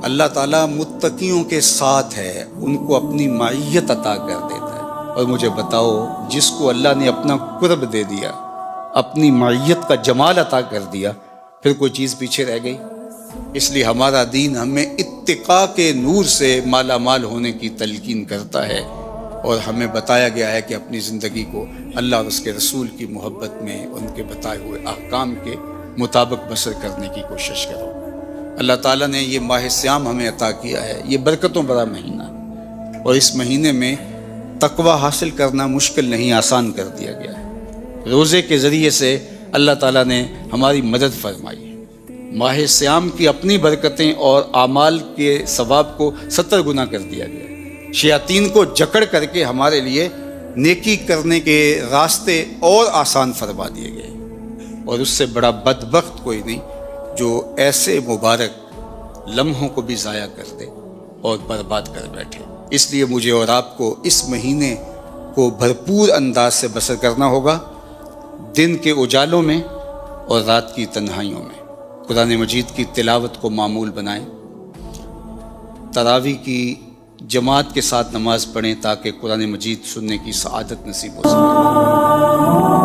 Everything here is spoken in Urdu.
اللہ تعالیٰ متقیوں کے ساتھ ہے، ان کو اپنی معیت عطا کر دیتا ہے۔ اور مجھے بتاؤ، جس کو اللہ نے اپنا قرب دے دیا، اپنی معیت کا جمال عطا کر دیا، پھر کوئی چیز پیچھے رہ گئی؟ اس لیے ہمارا دین ہمیں اتقاء کے نور سے مالا مال ہونے کی تلقین کرتا ہے، اور ہمیں بتایا گیا ہے کہ اپنی زندگی کو اللہ اور اس کے رسول کی محبت میں ان کے بتائے ہوئے احکام کے مطابق بسر کرنے کی کوشش کرو۔ اللہ تعالیٰ نے یہ ماہ سیام ہمیں عطا کیا ہے، یہ برکتوں بڑا مہینہ، اور اس مہینے میں تقوی حاصل کرنا مشکل نہیں، آسان کر دیا گیا ہے۔ روزے کے ذریعے سے اللہ تعالیٰ نے ہماری مدد فرمائی ہے۔ ماہ سیام کی اپنی برکتیں اور اعمال کے ثواب کو 70 گنا کر دیا گیا ہے۔ شیاطین کو جکڑ کر کے ہمارے لیے نیکی کرنے کے راستے اور آسان فرما دیے گئے، اور اس سے بڑا بدبخت کوئی نہیں جو ایسے مبارک لمحوں کو بھی ضائع کر دے اور برباد کر بیٹھے۔ اس لیے مجھے اور آپ کو اس مہینے کو بھرپور انداز سے بسر کرنا ہوگا، دن کے اجالوں میں اور رات کی تنہائیوں میں۔ قرآن مجید کی تلاوت کو معمول بنائیں، تراویح کی جماعت کے ساتھ نماز پڑھیں تاکہ قرآن مجید سننے کی سعادت نصیب ہو سکے۔